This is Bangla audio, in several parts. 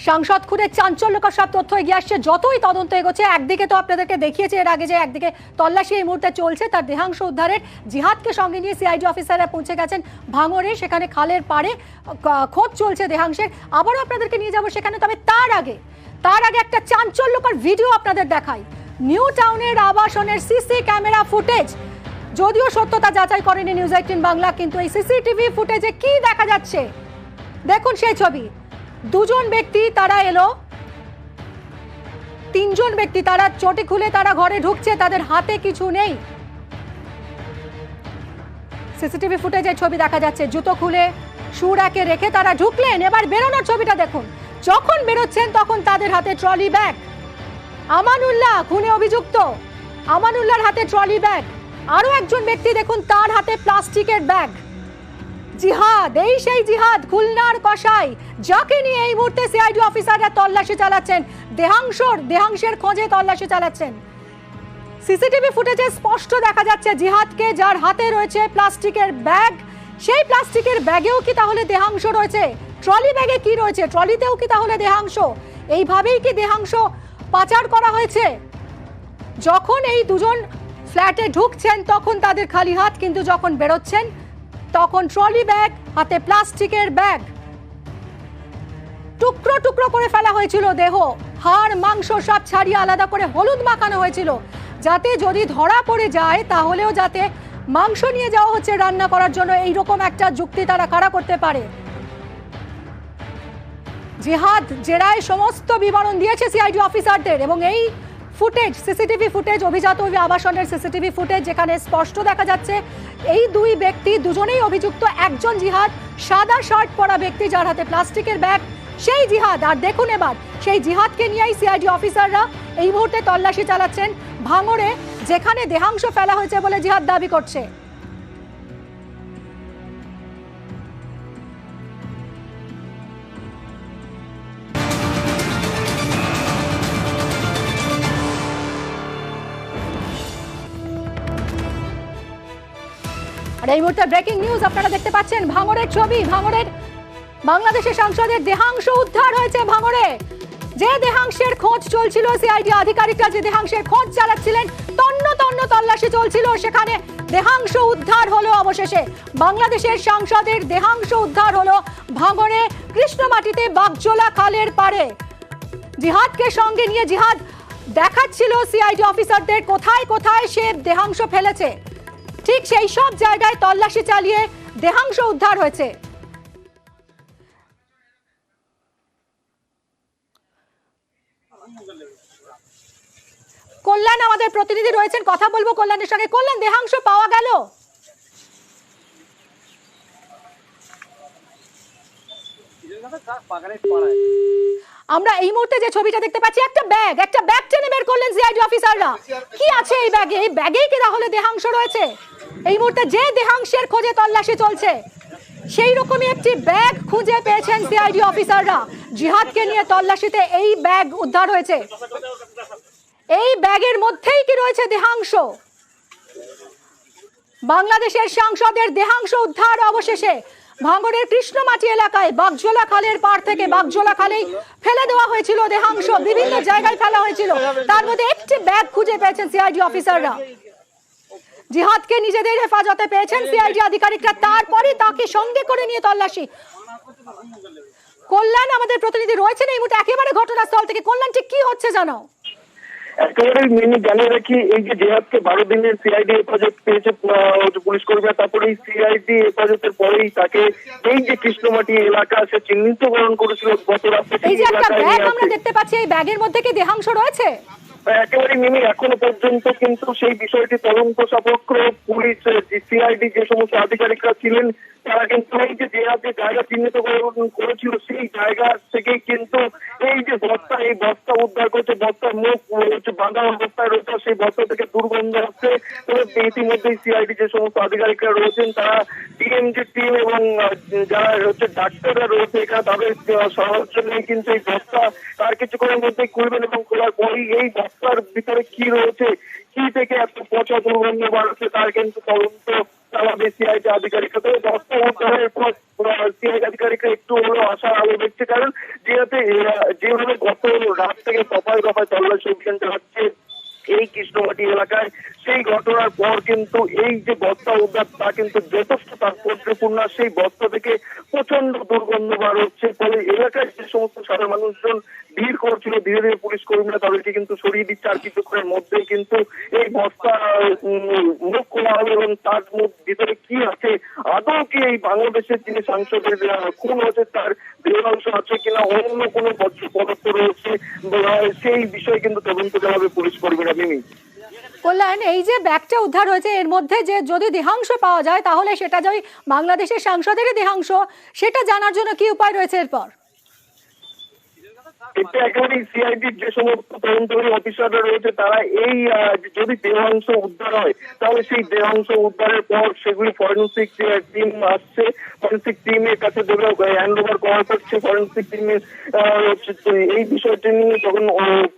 সাংসদ খুনের চাঞ্চল্যকর সব তথ্য এগিয়ে আসছে যতই তদন্ত এগোচ্ছে। একদিকে তো আপনাদেরকে দেখিয়েছে এর আগে যে একদিকে তল্লাশি এই মুহূর্তে চলছে, তার দেহাংশ উদ্ধারের জিহাদকে সঙ্গে নিয়ে সিআইডি অফিসাররা পৌঁছে গেছেন ভাঙড়ে, সেখানে খালের পাড়ে খোঁজ চলছে দেহাংশের। আবারও আপনাদেরকে নিয়ে যাবো সেখানে, তবে তার আগে একটা চাঞ্চল্যকর ভিডিও আপনাদের দেখাই। নিউ টাউনের আবাসনের সিসি ক্যামেরা ফুটেজ, যদিও সত্যতা যাচাই করেনি নিউজ 18 বাংলা, কিন্তু এই সিসিটিভি ফুটেজে কি দেখা যাচ্ছে দেখুন সেই ছবি। দুজন ব্যক্তি তারা এলো, তিনজন ব্যক্তি তারা চটি খুলে তারা ঘরে ঢুকছে, তাদের হাতে কিছু নেই। সিসিটিভি ফুটেজে ছবি দেখা যাচ্ছে, জুতো খুলে শু র্যাকে রেখে তারা ঢুকলেন। এবার বেরোনোর ছবিটা দেখুন, যখন বেরোচ্ছেন তখন তাদের হাতে ট্রলি ব্যাগ। আমানুল্লাহ খুনে অভিযুক্ত, আমানুল্লাহর হাতে ট্রলি ব্যাগ। আরো একজন ব্যক্তি দেখুন, তার হাতে প্লাস্টিকের ব্যাগ। জিহাদ, এই সেই জিহাদ, খুলনার কসাই, যাকে নিয়ে এই মুহূর্তে সিআইডি অফিসাররা তল্লাশি চালাচ্ছেন, দেহাংশের খোঁজে তল্লাশি চালাচ্ছেন। সিসিটিভি ফুটেজে স্পষ্ট দেখা যাচ্ছে জিহাদকে, যার হাতে রয়েছে প্লাস্টিকের ব্যাগ। সেই প্লাস্টিকের ব্যাগেও কি তাহলে দেহাংশ রয়েছে? ট্রলি ব্যাগে কি রয়েছে? ট্রলিতেও কি তাহলে দেহাংশ? এইভাবেই কি দেহাংশ পাচার করা হয়েছে? যখন এই দুজন ফ্ল্যাটে ঢুকছেন তখন তাদের খালি হাত, কিন্তু যখন বেরোচ্ছেন তখন ট্রলি ব্যাগ, হাতে প্লাস্টিকের ব্যাগ। টুকরো টুকরো করে ফেলা হয়েছিল দেহ, হাড় মাংস সব ছাড়িয়ে আলাদা করে হলুদ মাখানো হয়েছিল, যাতে যদি ধরা পড়ে যায় তাহলেও যাতে মাংস নিয়ে যাওয়া হচ্ছে রান্না করার জন্য, এইরকম একটা যুক্তি তারা খাড়া করতে পারে। জিহাদ জেরায় সমস্ত বিবরণ দিয়েছে সিআইডি অফিসারদের, এবং এই ফুটেজ, সিসিটিভি ফুটেজ, অভিজাত আবাসনের সিসিটিভি ফুটেজ, যেখানে স্পষ্ট দেখা যাচ্ছে এই দুই ব্যক্তি দুজনেই অভিযুক্ত। একজন জিহাদ, সাদা শার্ট পরা ব্যক্তি যার হাতে প্লাস্টিকের ব্যাগ, সেই জিহাদ। আর দেখুন এবার সেই জিহাদকে নিয়েই সিআইডি অফিসাররা এই মুহূর্তে তল্লাশি চালাচ্ছেন ভাঙড়ে, যেখানে দেহাংশ ফেলা হয়েছে বলে জিহাদ দাবি করছে। আর এই মুহূর্তে ব্রেকিং নিউজ আপনারা দেখতে পাচ্ছেন, ভাঙড়ের ছবি। ভাঙড়ের বাংলাদেশের সাংসদের দেহাংশ উদ্ধার হয়েছে ভাঙড়ে। যে দেহাংশের খোঁজ চলছিল, সিআইডি আধিকারিকরা যে দেহাংশের খোঁজ চালাচ্ছিলেন, তন্ন তন্ন তল্লাশি চলছিল, সেখানে দেহাংশ উদ্ধার হলো অবশেষে। বাংলাদেশের সাংসদের দেহাংশ উদ্ধার হলো ভাঙড়ে কৃষ্ণমাটিতে বাগজোলা খালের পাড়ে। জিহাদকে সঙ্গে নিয়ে জিহাদ দেখাচ্ছিল সিআইডি অফিসারদের কোথায় কোথায় সে দেহাংশ ফেলেছে। ঠিক সেই সব জায়গায় তল্লাশি চালিয়ে দেহাংশ উদ্ধার হয়েছে। কল্যাণ আমাদের প্রতিনিধি রয়েছেন, কথা বলবো কল্যাণের সঙ্গে। কল্যাণ, দেহাংশ পাওয়া গেল? আমরা এই মুহূর্তে যে ছবিটা দেখতে পাচ্ছি, একটা ব্যাগ টেনে বের করলেন সিআইডি অফিসাররা। কি আছে এই ব্যাগে? এই ব্যাগেই কি তাহলে দেহাংশ রয়েছে? এই মুহূর্তে যে দেহাংশের খোঁজে তল্লাশি চলছে, সেই রকমই একটি ব্যাগ খুঁজে পেয়েছেন সিআইডি অফিসাররা। জিহাদকে নিয়ে তল্লাশিতে এই ব্যাগ উদ্ধার হয়েছে। এই ব্যাগের মধ্যেই কি রয়েছে দেহাংশ? বাংলাদেশের সাংসদের দেহাংশ উদ্ধার অবশেষে ভাঙড়ের কৃষ্ণমাটি এলাকায় বাগজোলা খালের পাড় থেকে। বাগজোলা খালেই ফেলে দেওয়া হয়েছিল দেহাংশ, বিভিন্ন জায়গায় ফেলা হয়েছিল, তার মধ্যে একটি ব্যাগ খুঁজে পেয়েছেন সিআইডি অফিসাররা। জিহাদকে নিজেদের হেফাজতে পেয়েছেন সিআইডি আধিকারিকরা, তারপরে তাকে সঙ্গে করে নিয়ে তল্লাশি। কল্যাণ আমাদের প্রতিনিধি রয়েছেন এই মুহূর্তে একেবারে ঘটনাস্থল থেকে। কল্যাণ, ঠিক কি হচ্ছে জানাও। একেবারে মিনি জানিয়ে রাখি, এই যে জিহাদকে 12 দিনের সিআইডি হেফাজত পেয়েছে পুলিশ কর্মীরা, তারপরে এই সিআইডি হেফাজতের পরেই তাকে এই যে কৃষ্ণমাটি এলাকা সে চিহ্নিতকরণ করেছিল গত রাতে। এই যে একটা ব্যাগ আমরা দেখতে পাচ্ছি, এই ব্যাগের মধ্যে কি দেহাংশ রয়েছে? একেবারে মিমি এখনো পর্যন্ত কিন্তু সেই বিষয়টি তদন্ত সাপেক্ষ পুলিশ, সিআইডি যে সমস্ত আধিকারিকরা ছিলেন তারা কিন্তু এই যে জায়গা চিহ্নিত করেছিল সেই জায়গা থেকেই কিন্তু এই যে বস্তা, এই বস্তা উদ্ধার করছে। বস্তার মুখ হচ্ছে বাঁধা অবস্থায় রয়েছে, সেই বস্তা থেকে দুর্গন্ধ হচ্ছে। তবে ইতিমধ্যেই সিআইডি যে সমস্ত আধিকারিকরা রয়েছেন তারা টিএমজি টিম এবং যারা হচ্ছে ডাক্তাররা রয়েছে এখানে, তাদের সরানোর জন্য কিন্তু এই বস্তা তার কিছুক্ষণের মধ্যেই খুলবেন, এবং খোলার পরেই এই বস্তার ভিতরে কি রয়েছে, কি থেকে এত পচা দুর্গন্ধ বাড়ছে তার কিন্তু তদন্ত চালাবে সিআইডি আধিকারিকরা। তবে বস্তা উদ্ধারের পর সিআইডি আধিকারিকরা একটু হলেও আশার আলো দেখছে, কারণ যেভাবে গত রাত থেকে দফায় দফায় তল্লাশি অভিযান চালাচ্ছে এই কৃষ্ণমাটি এলাকায়, সেই ঘটনার পর কিন্তু এই যে বস্তা উদ্ধার তা কিন্তু যথেষ্ট তাৎপর্যপূর্ণ। সেই বস্তা থেকে প্রচন্ড দুর্গন্ধ বার হচ্ছে, ফলে এলাকায় যে সমস্ত সাধারণ মানুষজন ভিড় করছিল, ধীরে ধীরে পুলিশ কর্মীরা তাদেরকে কিন্তু সরিয়ে দিচ্ছে। আর কিছুক্ষণের মধ্যেই কিন্তু এই বস্তা মুখ খোলা হবে এবং তার ভিতরে কি আছে, আদৌ কি এই বাংলাদেশের যিনি সাংসদের খুন হয়েছে তার দেহাংশ আছে কিনা, অন্য কোনো পদার্থ রয়েছে, সেই বিষয়ে কিন্তু তদন্ত চালাবে পুলিশ কর্মীরা। মিমি, কল্যাণ, এই যে ব্যাগটা উদ্ধার হয়েছে এর মধ্যে যে যদি দেহাংশ পাওয়া যায় তাহলে সেটা যদি বাংলাদেশের সাংসদেরই দেহাংশ, সেটা জানার জন্য কি উপায় রয়েছে এরপর? এটা একেবারেই সিআইডির যে সমস্ত তদন্তকারী অফিসাররা রয়েছে তারা এই যদি দেহাংশ উদ্ধার হয় তাহলে সেই দেহাংশ উদ্ধারের পর সেগুলি ফরেনসিক টিম আসছে, ফরেনসিক টিমের কাছে যেগুলো হ্যান্ড ওভার করা হচ্ছে, ফরেনসিক টিমের এই বিষয়টি নিয়ে যখন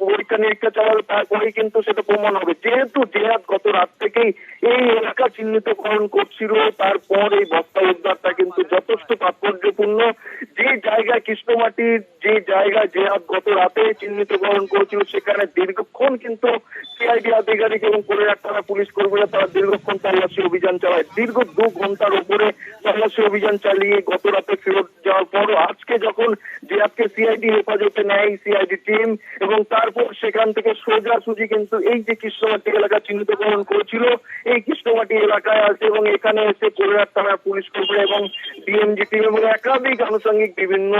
পরীক্ষা নিরীক্ষা চালাবে তারপরেই কিন্তু সেটা প্রমাণ হবে। যেহেতু জেহাদ গত রাত থেকেই এই এলাকা চিহ্নিতকরণ করছিল, তারপর এই বস্তা উদ্ধারটা কিন্তু যথেষ্ট তাৎপর্যপূর্ণ। যে জায়গায় কৃষ্ণমাটির যে জায়গায় জেহাদ গত রাতে চিহ্নিতকরণ করেছিল সেখানে দীর্ঘক্ষণ কিন্তু সিআইডি আধিকারিক এবং কোরিয়ার থানা পুলিশ কর্মীরা তারা দীর্ঘক্ষণ তল্লাশি অভিযান চালায়। দীর্ঘ 2 ঘন্টার উপরে তল্লাশি অভিযান চালিয়ে গত রাতে ফেরত যাওয়ার পরও আজকে যখন জেহাদকে সিআইডি হেফাজতে নেয় সিআইডি টিম এবং তারপর সেখান থেকে সোজাসুজি কিন্তু এই যে কৃষ্ণমাটি এলাকা চিহ্নিতকরণ করেছিল এই কৃষ্ণমাটি এলাকায় আছে এবং এখানে এসে কোরিয়ার থানার পুলিশ কর্মীরা এবং ডিএমজি টিম এবং একাধিক আনুষঙ্গিক বিভিন্ন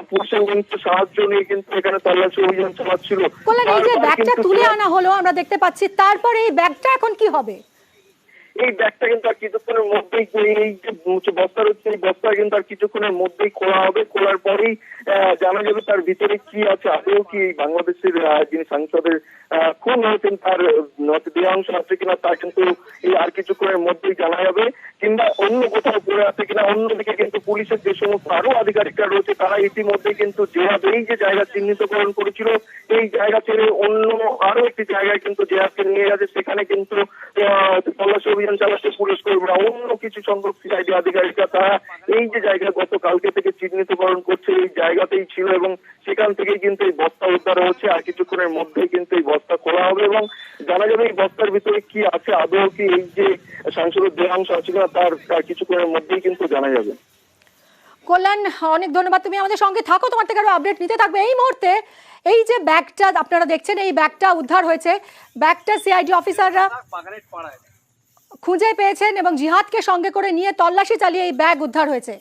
পুলিশের সাহায্য নিয়ে কিন্তু এখানে তল্লাশি অভিযান চালাচ্ছিল। কল্যাণ, এই যে ব্যাগটা তুলে আনা হলো আমরা দেখতে পাচ্ছি, তারপরে এই ব্যাগটা এখন কি হবে? এই ব্যাগটা কিন্তু আর কিছুক্ষণের মধ্যেই এই যে বস্তা রয়েছে এই বস্তা কিন্তু আর কিছুক্ষণের মধ্যেই খোলা হবে। খোলার পরেই জানা যাবে তার ভিতরে কি আছে, আদৌ কি বাংলাদেশের যিনি সাংসদের খুন হয়েছেন তার দেহাংশ আছে কিনা তা কিন্তু এই আর কিছুক্ষণের মধ্যেই জানা যাবে, কিংবা অন্য কোথাও পড়ে আছে কিনা। অন্যদিকে কিন্তু পুলিশের যে সমস্ত আরো আধিকারিকরা রয়েছে তারা ইতিমধ্যেই কিন্তু জেহাদ এই যে জায়গা চিহ্নিতকরণ করেছিল এই জায়গা ছেড়ে অন্য আরো একটি জায়গায় কিন্তু জেহাদকে নিয়ে গেছে, সেখানে কিন্তু তল্লাশি অভিযান চালাচ্ছে পুলিশ কর্মীরা। অন্য কিছু সংখ্যক সিআইডি আধিকারিকরা তারা এই যে জায়গা গতকালকে থেকে চিহ্নিতকরণ করছে এই জায়গাতেই ছিল এবং সেখান থেকেই কিন্তু এই বস্তা উদ্ধার হচ্ছে। আর কিছুক্ষণের মধ্যেই কিন্তু এই বস্তা খোলা হবে এবং জানা যাবে এই বস্তার ভিতরে কি আছে, আদৌ কি এই যে সাংসদের দেহাংশ আছে কিনা তার কিছুক্ষণের মধ্যেই কিন্তু জানা যাবে। কল্যাণ, অনেক ধন্যবাদ, তুমি আমাদের সঙ্গে থাকো, তোমার থেকে আরো আপডেট নিতে থাকবে। এই মুহূর্তে এই যে ব্যাগটা আপনারা দেখছেন এই ব্যাগটা উদ্ধার হয়েছে, ব্যাগটা সিআইডি অফিসাররা খুঁজে পেয়েছেন এবং জিহাদকে সঙ্গে করে নিয়ে তল্লাশি চালিয়ে এই ব্যাগ উদ্ধার হয়েছে।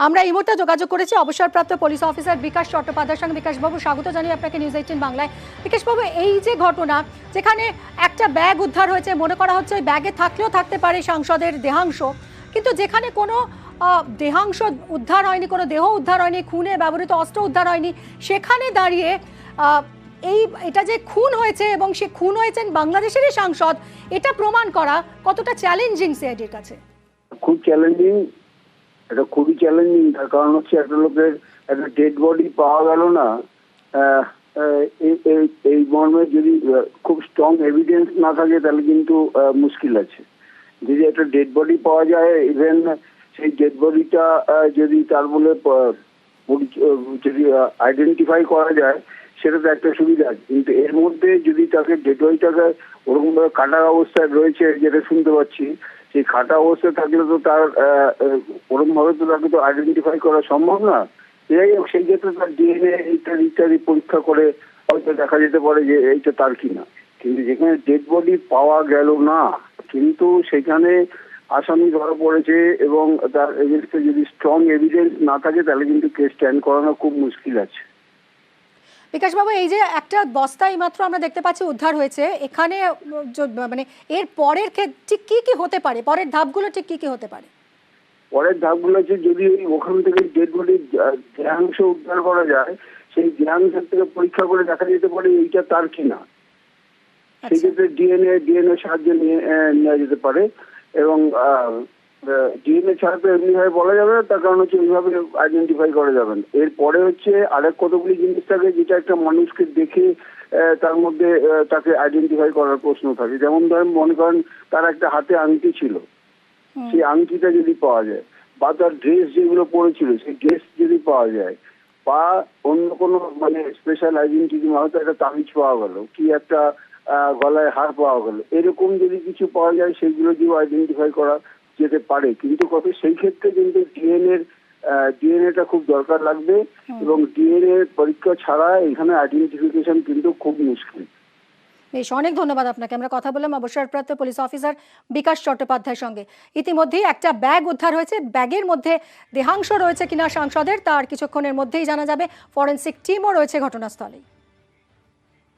আমরা এই মুহূর্তে যোগাযোগ করেছি অবসরপ্রাপ্ত পুলিশ অফিসার বিকাশ চট্টোপাধ্যায়ের সঙ্গে। বিকাশ বাবু, স্বাগত জানিয়ে আপনাকে নিউজ 18 বাংলায়। বিকাশ বাবু, এই যে ঘটনা যেখানে একটা ব্যাগ উদ্ধার হয়েছে, মনে করা হচ্ছে ওই ব্যাগে থাকলেও থাকতে পারে সাংসদের দেহাংশ, কিন্তু যেখানে কোনো দেহাংশ উদ্ধার হয়নি, কোনো দেহ উদ্ধার হয়নি, খুনে ব্যবহৃত অস্ত্র উদ্ধার হয়নি, সেখানে দাঁড়িয়ে এটা যে খুন হয়েছে এবং সে খুন হয়েছেন বাংলাদেশেরই সাংসদ, এটা প্রমাণ করা কতটা চ্যালেঞ্জিং সিআইডির কাছে? খুব চ্যালেঞ্জিং, এটা খুবই চ্যালেঞ্জিং। তার কারণ হচ্ছে একটা লোকের একটা ডেড বডি পাওয়া গেল না, এই মর্মে যদি খুব স্ট্রং এভিডেন্স না থাকে তাহলে কিন্তু মুশকিল আছে। যদি একটা ডেড বডি পাওয়া যায়, ইভেন সেই ডেড বডিটা যদি তার বলে যদি আইডেন্টিফাই করা যায় সেটা তো একটা সুবিধা, কিন্তু এর মধ্যে যদি তাকে ডেড বডিটাকে ওরকম ভাবে কাটা অবস্থায় রয়েছে যেটা শুনতে পাচ্ছি, সেই খাটা অবস্থায় থাকলে তো তার ওরকম ভাবে তো তাকে তো আইডেন্টিফাই করা সম্ভব না। যাই হোক, সেই ক্ষেত্রে তার ডিএনএ ইত্যাদি পরীক্ষা করে হয়তো দেখা যেতে পারে যে এইটা তার কিনা। কিন্তু যেখানে ডেড বডি পাওয়া গেল না কিন্তু সেখানে আসামি ধরা পড়েছে এবং তার এগেন্স্টে যদি স্ট্রং এভিডেন্স না থাকে তাহলে কিন্তু কেস স্ট্যান্ড করানো খুব মুশকিল আছে। বিকাশ বাবু, এই যে একটা বস্তা এইমাত্র আমরা দেখতে পাচ্ছি উদ্ধার হয়েছে, এখানে মানে এর পরের ঠিক কি কি হতে পারে, পরের ধাপগুলো ঠিক কি কি হতে পারে? পরের ধাপগুলো হচ্ছে যদি ওখান থেকে ডেড বডির দেহাংশ উদ্ধার করা যায়, সেই দেহাংশের থেকে পরীক্ষা করে দেখা যেতে পারে এইটা তার কিনা। সেই ক্ষেত্রে ডিএনএ সাহায্য নেওয়া যেতে পারে এবং ডিএনএ ছাড়া তো এমনিভাবে বলা যাবে না, তার কারণ হচ্ছে ওইভাবে আইডেন্টিফাই করা যাবে না। এরপরে হচ্ছে আরেক কতগুলি জিনিস থাকে যেটা একটা মানুষকে দেখে তার মধ্যে তাকে আইডেন্টিফাই করার প্রশ্ন থাকে। যেমন ধরেন মনে করেন তার একটা হাতে আংটি ছিল, সেই আংটিটা যদি পাওয়া যায়, বা তার ড্রেস যেগুলো পরেছিল সেই ড্রেস যদি পাওয়া যায়, বা অন্য কোনো মানে স্পেশাল আইডেন্টিটি, হয়তো একটা তাবিজ পাওয়া গেল, কি একটা গলায় হার পাওয়া গেল, এরকম যদি কিছু পাওয়া যায় সেগুলো দিয়েও আইডেন্টিফাই করা যেতে পারে। কিন্তু সেই ক্ষেত্রে কিন্তু ডিএনএটা খুব দরকার লাগবে, এবং ডিএনএ পরীক্ষা ছাড়া এখানে আইডেন্টিফিকেশন কিন্তু খুব মুশকিল। বেশ, অনেক ধন্যবাদ আপনাকে। আমরা কথা বললাম অবসরপ্রাপ্ত পুলিশ অফিসার বিকাশ চট্টোপাধ্যায়ের সঙ্গে। ইতিমধ্যেই একটা ব্যাগ উদ্ধার হয়েছে, ব্যাগের মধ্যে দেহাংশ রয়েছে কিনা সাংসদের তার কিছুক্ষণের মধ্যেই জানা যাবে। ফরেনসিক টিমও রয়েছে ঘটনাস্থলে।